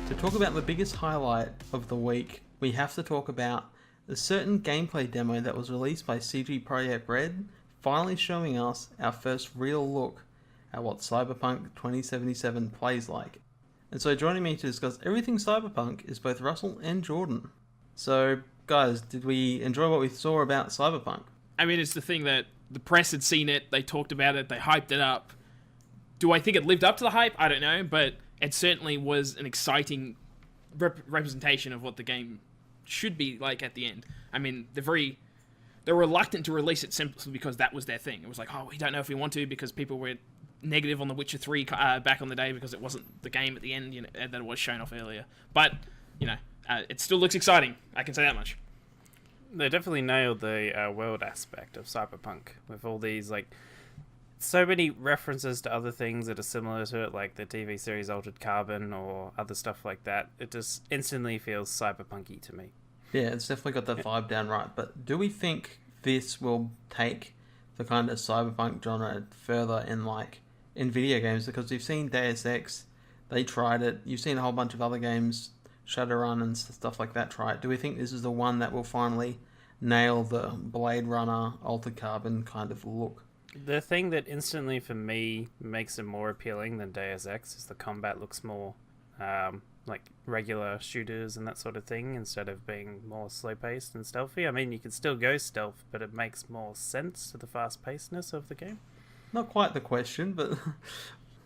To talk about the biggest highlight of the week, we have to talk about a certain gameplay demo that was released by CG Projekt Red, finally showing us our first real look at what Cyberpunk 2077 plays like. And so joining me to discuss everything Cyberpunk is both Russell and Jordan. So, guys, did we enjoy what we saw about Cyberpunk? I mean, it's the thing that the press had seen it, they talked about it, they hyped it up. Do I think it lived up to the hype? I don't know, but it certainly was an exciting representation of what the game should be like at the end. I mean, they're reluctant to release it simply because that was their thing. It was like, oh, we don't know if we want to because people were negative on The Witcher 3 back on the day because it wasn't the game at the end, that it was shown off earlier. But, it still looks exciting. I can say that much. They definitely nailed the world aspect of Cyberpunk with all these, so many references to other things that are similar to it, like the TV series Altered Carbon or other stuff like that. It just instantly feels cyberpunky to me. Yeah, it's definitely got that vibe down right. But do we think this will take the kind of cyberpunk genre further in video games? Because we've seen Deus Ex, they tried it. You've seen a whole bunch of other games, Shadowrun and stuff like that, try it. Do we think this is the one that will finally nail the Blade Runner, Altered Carbon kind of look? The thing that instantly, for me, makes it more appealing than Deus Ex is the combat looks more like regular shooters and that sort of thing, instead of being more slow-paced and stealthy. I mean, you can still go stealth, but it makes more sense to the fast-pacedness of the game. Not quite the question, but...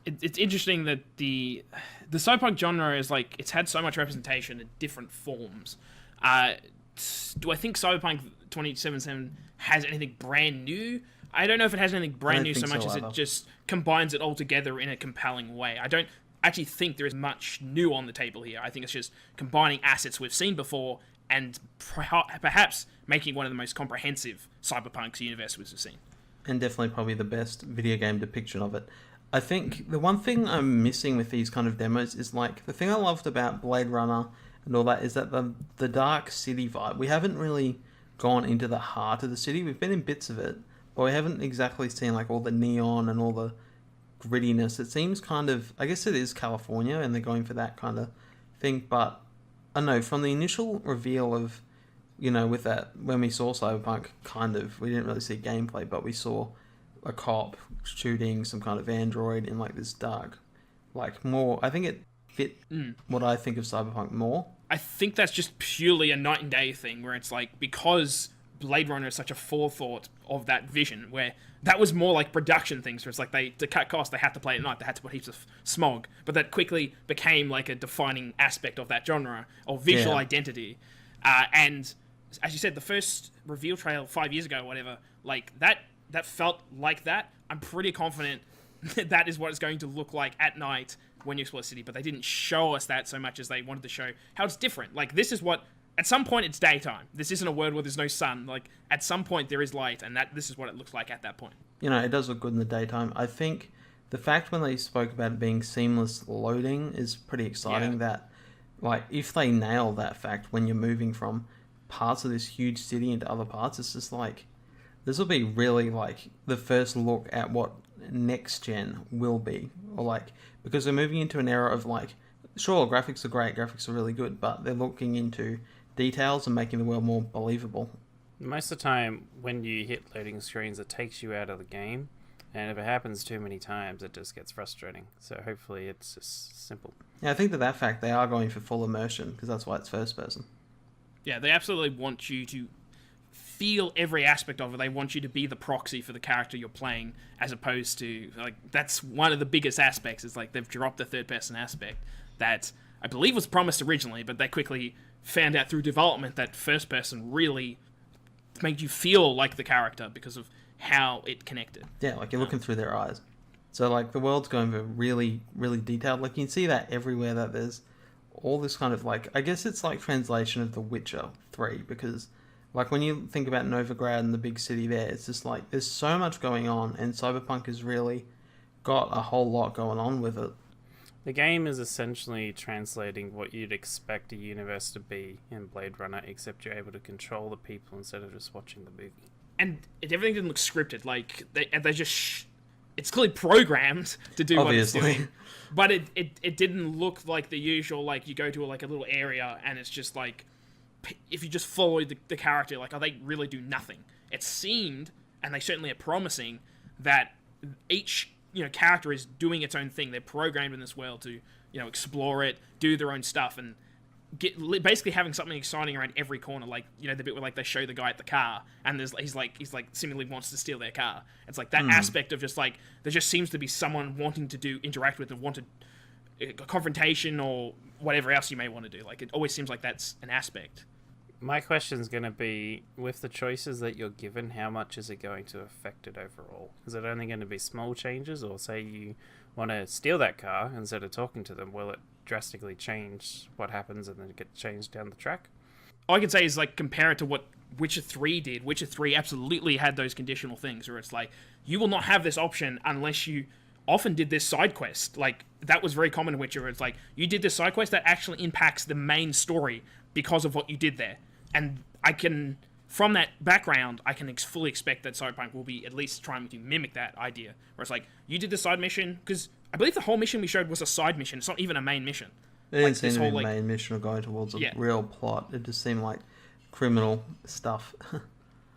It's interesting that the cyberpunk genre is it's had so much representation in different forms. Do I think Cyberpunk 2077 has anything brand new? I don't know if it has anything brand new so much as it just combines it all together in a compelling way. I don't actually think there is much new on the table here. I think it's just combining assets we've seen before and perhaps making one of the most comprehensive Cyberpunk universe we've seen. And definitely probably the best video game depiction of it. I think the one thing I'm missing with these kind of demos is the thing I loved about Blade Runner and all that is that the dark city vibe. We haven't really gone into the heart of the city. We've been in bits of it, but we haven't exactly seen all the neon and all the grittiness. It seems kind of, I guess it is California and they're going for that kind of thing, but I don't know, from the initial reveal of, with that, when we saw Cyberpunk, we didn't really see gameplay, but we saw a cop shooting some kind of android in this dark, more, I think it fit what I think of Cyberpunk more. I think that's just purely a night and day thing where it's because Blade Runner is such a forethought of that vision, where that was more production things where it's to cut costs, they had to play at night, they had to put heaps of smog, but that quickly became a defining aspect of that genre or visual identity. And as you said, the first reveal trail 5 years ago, whatever, that felt like that. I'm pretty confident that is what it's going to look like at night when you explore the city, but they didn't show us that so much as they wanted to show how it's different. This is what, at some point it's daytime. This isn't a world where there's no sun. At some point there is light, and this is what it looks like at that point. It does look good in the daytime. I think the fact when they spoke about it being seamless loading is pretty exciting. Yeah. That, if they nail that fact when you're moving from parts of this huge city into other parts, it's just this will be really the first look at what next gen will be, or because we're moving into an era of sure, graphics are great, graphics are really good, but they're looking into details and making the world more believable. Most of the time when you hit loading screens, it takes you out of the game, and if it happens too many times, it just gets frustrating. So hopefully it's just simple. Yeah, I think that fact they are going for full immersion because that's why it's first person. Yeah, they absolutely want you to feel every aspect of it. They want you to be the proxy for the character you're playing, as opposed to that's one of the biggest aspects. Is they've dropped the third person aspect that I believe was promised originally, but they quickly found out through development that first person really made you feel like the character because of how it connected. Yeah, you're looking through their eyes. So the world's going for really, really detailed. You can see that everywhere, that there's all this kind of I guess it's translation of The Witcher 3, because when you think about Novigrad and the big city there, it's just there's so much going on, and Cyberpunk has really got a whole lot going on with it. The game is essentially translating what you'd expect a universe to be in Blade Runner, except you're able to control the people instead of just watching the movie. And everything didn't look scripted. They just it's clearly programmed to do what it's Obviously. doing. But it didn't look like the usual, like, you go to like a little area and it's just like, if you just follow the character, like, oh, they really do nothing. It seemed, and they certainly are promising, that each, character is doing its own thing. They're programmed in this world to, explore it, do their own stuff, and basically having something exciting around every corner. Like, the bit where, like, they show the guy at the car, and he's like seemingly wants to steal their car. It's like that aspect of just like, there just seems to be someone wanting to interact with and want a confrontation or whatever else you may want to do. Like, it always seems like that's an aspect. My question's going to be, with the choices that you're given, how much is it going to affect it overall? Is it only going to be small changes, or say you want to steal that car instead of talking to them, will it drastically change what happens and then get changed down the track? All I can say is, like, compare it to what Witcher 3 did. Witcher 3 absolutely had those conditional things where it's like, you will not have this option unless you often did this side quest. Like, that was very common in Witcher, where it's like, you did this side quest that actually impacts the main story because of what you did there. And from that background, I can fully expect that Cyberpunk will be at least trying to mimic that idea. Where it's like, you did the side mission, because I believe the whole mission we showed was a side mission. It's not even a main mission. It didn't seem to be a main mission or going towards a Yeah. real plot. It just seemed like criminal stuff.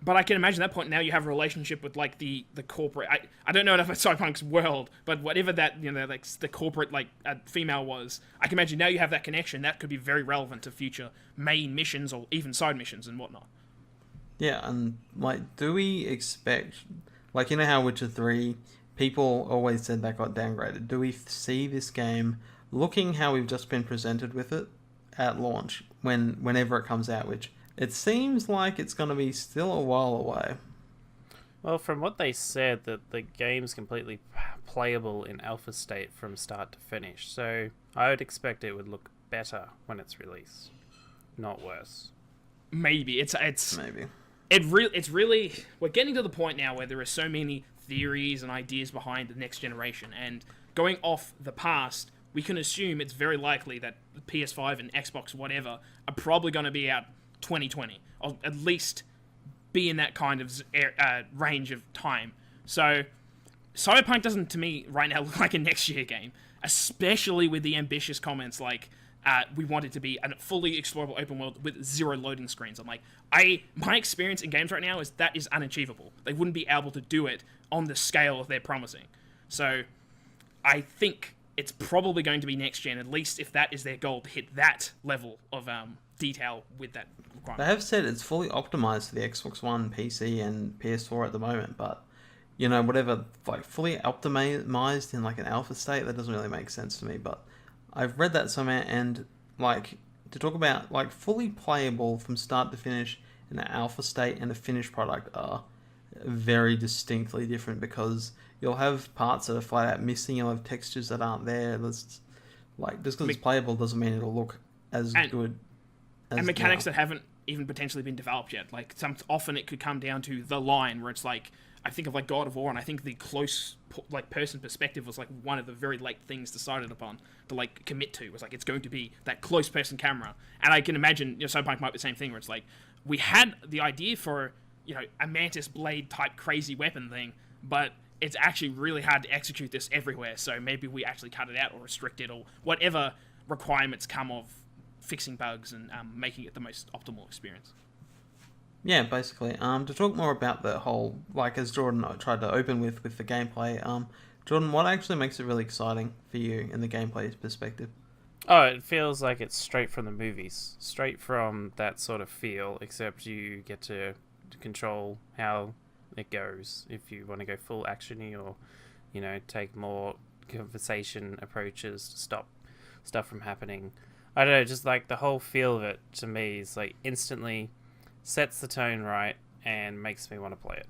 But I can imagine at that point now you have a relationship with, like, the corporate... I don't know enough about Cyberpunk's world, but whatever that, like, the corporate, like, female was, I can imagine now you have that connection. That could be very relevant to future main missions or even side missions and whatnot. Yeah, and, like, do we expect... Like, how Witcher 3, people always said that got downgraded. Do we see this game looking how we've just been presented with it at launch, whenever it comes out, which... It seems like it's going to be still a while away. Well, from what they said, that the game's completely playable in alpha state from start to finish, so I would expect it would look better when it's released, not worse. Maybe it's Maybe it's really we're getting to the point now where there are so many theories and ideas behind the next generation, and going off the past, we can assume it's very likely that the PS5 and Xbox whatever are probably going to be out 2020, or at least be in that kind of range of time. So Cyberpunk doesn't, to me, right now look like a next year game, especially with the ambitious comments like, we want it to be a fully explorable open world with 0 loading screens. I'm like, my experience in games right now is that is unachievable. They wouldn't be able to do it on the scale they're promising. So I think it's probably going to be next gen, at least if that is their goal, to hit that level of detail with that requirement. They have said it's fully optimized for the Xbox One, PC, and PS4 at the moment, but whatever, like, fully optimized in like an alpha state, that doesn't really make sense to me. But I've read that somewhere, and like, to talk about like fully playable from start to finish in an alpha state and a finished product are very distinctly different, because you'll have parts that are flat out missing, you'll have textures that aren't there. Just because it's playable doesn't mean it'll look as good. And mechanics that haven't even potentially been developed yet. Like, often it could come down to the line where it's like, I think of like God of War, and I think the close person perspective was like one of the very late things decided upon to like commit to. It was like, it's going to be that close person camera. And I can imagine, Cyberpunk might be the same thing, where it's like, we had the idea for, a mantis blade type crazy weapon thing, but it's actually really hard to execute this everywhere. So maybe we actually cut it out or restrict it, or whatever requirements come of fixing bugs and making it the most optimal experience. Yeah, basically. To talk more about the whole, like, as Jordan tried to open with the gameplay, Jordan, what actually makes it really exciting for you in the gameplay perspective? Oh, it feels like it's straight from the movies, straight from that sort of feel, except you get to control how it goes. If you want to go full actiony, or take more conversation approaches to stop stuff from happening. I don't know, just like the whole feel of it to me is like instantly sets the tone right and makes me want to play it.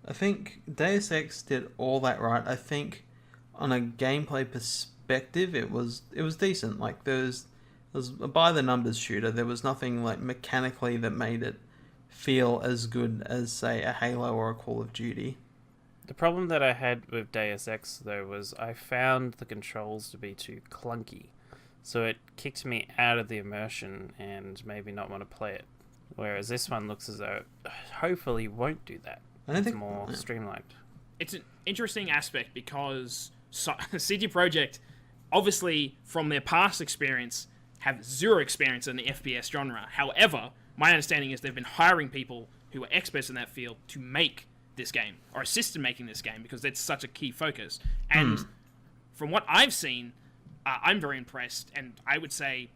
I think Deus Ex did all that right. I think on a gameplay perspective, it was decent. Like, it was a by the numbers shooter. There was nothing like mechanically that made it feel as good as, say, a Halo or a Call of Duty. The problem that I had with Deus Ex, though, was I found the controls to be too clunky. So it kicked me out of the immersion and made me not want to play it. Whereas this one looks as though hopefully won't do that. It's more streamlined. it's an interesting aspect because CD Projekt, obviously from their past experience, have zero experience in the FPS genre. However, my understanding is they've been hiring people who are experts in that field to make this game, or assist in making this game, because that's such a key focus. And from what I've seen, I'm very impressed, and I would say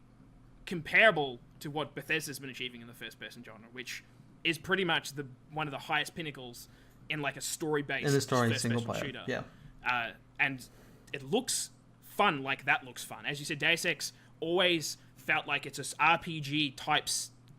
comparable to what Bethesda's been achieving in the first-person genre, which is pretty much one of the highest pinnacles in like a story-based in the story first-person single player shooter. Yeah. And it looks fun, like that looks fun. As you said, Deus Ex always felt like it's a RPG type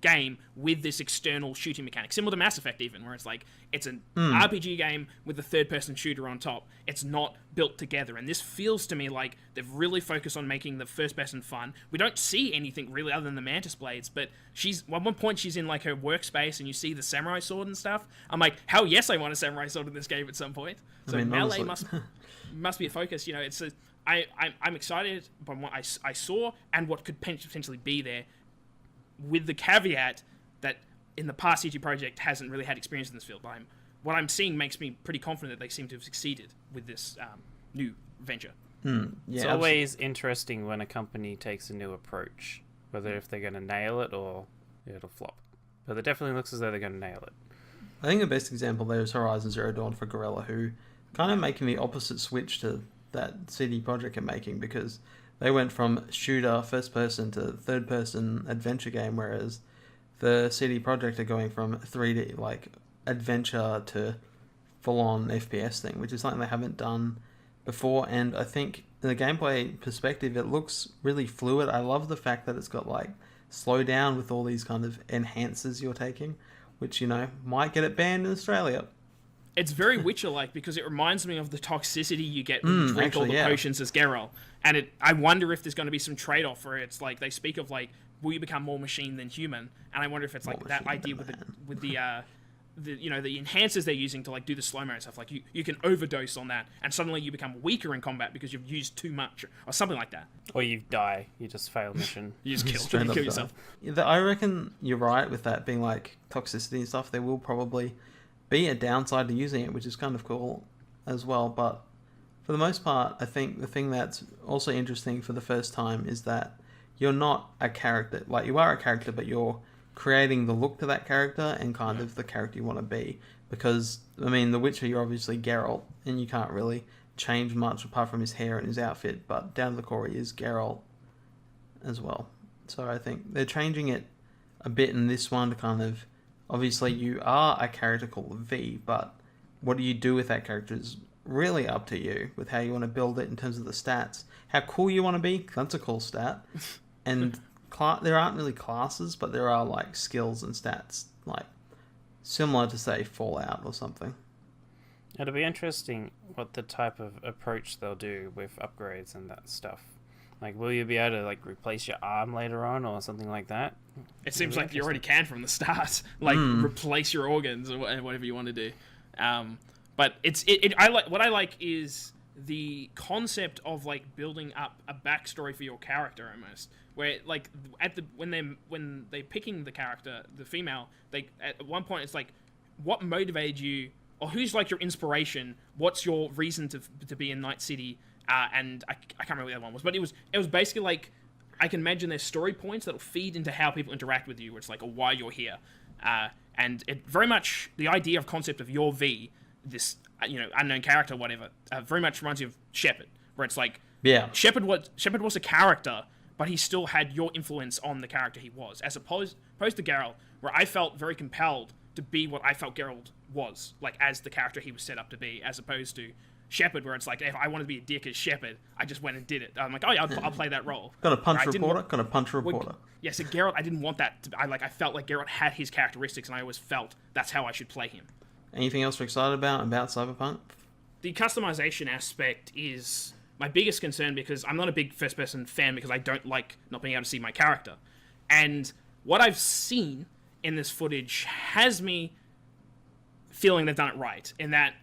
game with this external shooting mechanic, similar to Mass Effect even, where it's like it's an RPG game with a third-person shooter on top. It's not built together, and this feels to me like they've really focused on making the first-person fun. We don't see anything really other than the Mantis blades, but at one point she's in like her workspace, and you see the samurai sword and stuff. I'm like, hell yes, I want a samurai sword in this game at some point. So melee must be a focus. You know, I'm excited by what I saw and what could potentially be there, with the caveat that in the past CG Projekt hasn't really had experience in this field. But what I'm seeing makes me pretty confident that they seem to have succeeded with this new venture. Yeah, It's always interesting when a company takes a new approach, whether if they're going to nail it or it'll flop. But it definitely looks as though they're going to nail it. I think the best example there is Horizon Zero Dawn for Guerrilla, who kind of making the opposite switch to that CD Projekt are making, because they went from shooter, first person, to third person adventure game, whereas the CD Projekt are going from 3D like adventure to full on FPS thing, which is something they haven't done before. And I think in the gameplay perspective, it looks really fluid. I love the fact that it's got like slow down with all these kind of enhancers you're taking, which, you know, might get it banned in Australia. It's very Witcher-like because it reminds me of the toxicity you get when you drink all the potions as Geralt. And I wonder if there's going to be some trade-off where it's like, they speak of like, will you become more machine than human? And I wonder if it's like that idea with the you know, the enhancers they're using to like do the slow-mo and stuff. Like you can overdose on that and suddenly you become weaker in combat because you've used too much or something like that. Or you die. You just fail mission. You just kill yourself. I reckon you're right with that being like toxicity and stuff. There will probably be a downside to using it, which is kind of cool as well. But for the most part, I think the thing that's also interesting for the first time is that you're not a character. Like, you are a character, but you're creating the look to that character and kind of the character you want to be. Because, I mean, The Witcher, you're obviously Geralt, and you can't really change much apart from his hair and his outfit, but down to the core, he is Geralt as well. So I think they're changing it a bit in this one to kind of, obviously you are a character called V, but what do you do with that character is really up to you with how you want to build it in terms of the stats. How cool you want to be, that's a cool stat. And there aren't really classes, but there are like skills and stats, like similar to, say, Fallout or something. It'll be interesting what the type of approach they'll do with upgrades and that stuff. Like, will you be able to like replace your arm later on or something like that? It seems like you already can from the start, like replace your organs or whatever you want to do. But what I like is the concept of like building up a backstory for your character almost. Where like when they're picking the character, the female, they at one point it's like, what motivated you, or who's like your inspiration? What's your reason to be in Night City? And I can't remember what the other one was, but it was basically like, I can imagine there's story points that'll feed into how people interact with you, where it's like, or why you're here. And it very much, the idea of concept of your V, this, you know, unknown character, whatever, very much reminds you of Shepard, where it's like, Shepard was a character, but he still had your influence on the character he was, as opposed to Geralt, where I felt very compelled to be what I felt Geralt was, like as the character he was set up to be, as opposed to Shepard, where it's like, if I wanted to be a dick as Shepard, I just went and did it. I'm like, oh yeah, I'll play that role. Got a punch reporter? Got a punch reporter. Yeah, so Geralt, I didn't want that. I felt like Geralt had his characteristics, and I always felt that's how I should play him. Anything else we're excited about Cyberpunk? The customization aspect is my biggest concern, because I'm not a big first-person fan, because I don't like not being able to see my character. And what I've seen in this footage has me feeling they've done it right, in that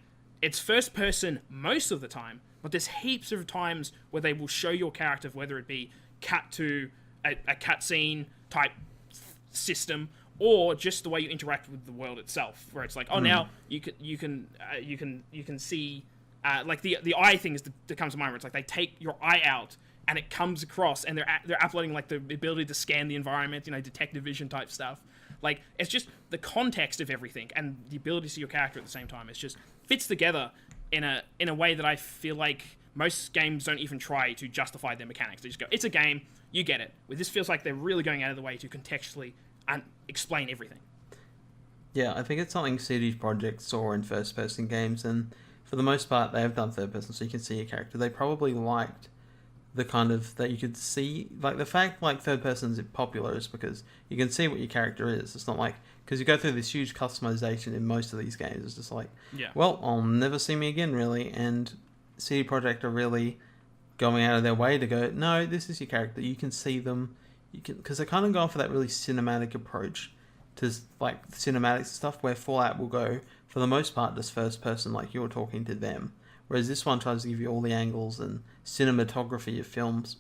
it's first person most of the time, but there's heaps of times where they will show your character, whether it be cut to a cutscene type system, or just the way you interact with the world itself, where it's like, oh, now you can see like the eye thing is that comes to mind, where it's like they take your eye out and it comes across, and they're uploading like the ability to scan the environment, detective vision type stuff. Like, it's just the context of everything and the ability to see your character at the same time. It's just fits together in a way that I feel like most games don't even try to justify their mechanics. They just go, it's a game, you get it. With this feels like they're really going out of the way to contextually and explain everything. Yeah, I think it's something CD Projekt saw in first-person games, and for the most part, they have done third-person, so you can see your character. They probably liked the kind of that you could see, like the fact like third-person is popular is because you can see what your character is. It's not like, because you go through this huge customization in most of these games. It's just like, well, I'll never see me again, really. And CD Projekt are really going out of their way to go, no, this is your character. You can see them. You can, because they're kind of going for that really cinematic approach to like cinematic stuff, where Fallout will go for the most part just first person, like you're talking to them, whereas this one tries to give you all the angles and cinematography of films.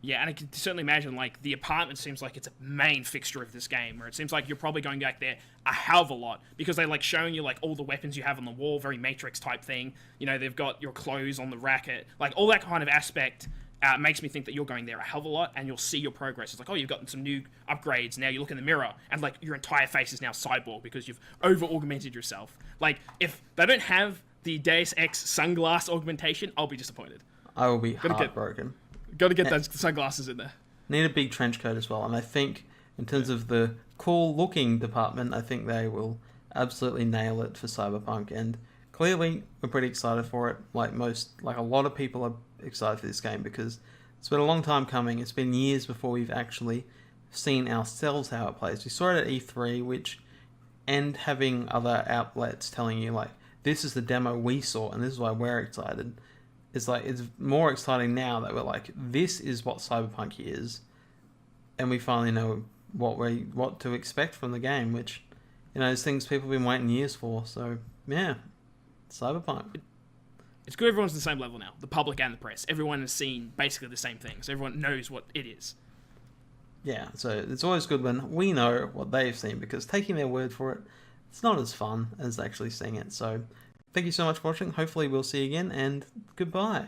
Yeah, and I can certainly imagine, like, the apartment seems like it's a main fixture of this game, where it seems like you're probably going back there a hell of a lot, because they, like, showing you, like, all the weapons you have on the wall, very Matrix type thing. They've got your clothes on the racket. Like, all that kind of aspect makes me think that you're going there a hell of a lot, and you'll see your progress. It's like, oh, you've gotten some new upgrades. Now you look in the mirror, and, like, your entire face is now cyborg because you've over-augmented yourself. Like, if they don't have the Deus Ex sunglass augmentation, I'll be disappointed. I will be heartbroken. Got to get those sunglasses in there. Need a big trench coat as well, and I think in terms of the cool looking department, I think they will absolutely nail it for Cyberpunk, and clearly we're pretty excited for it. Like a lot of people are excited for this game because it's been a long time coming. It's been years before we've actually seen ourselves how it plays. We saw it at E3, and having other outlets telling you like, this is the demo we saw and this is why we're excited. It's like, it's more exciting now that we're like, this is what Cyberpunk is, and we finally know what to expect from the game, which, is things people have been waiting years for. So yeah, Cyberpunk. It's good everyone's on the same level now, the public and the press. Everyone has seen basically the same thing, so everyone knows what it is. Yeah, so it's always good when we know what they've seen, because taking their word for it, it's not as fun as actually seeing it. So thank you so much for watching. Hopefully we'll see you again, and goodbye.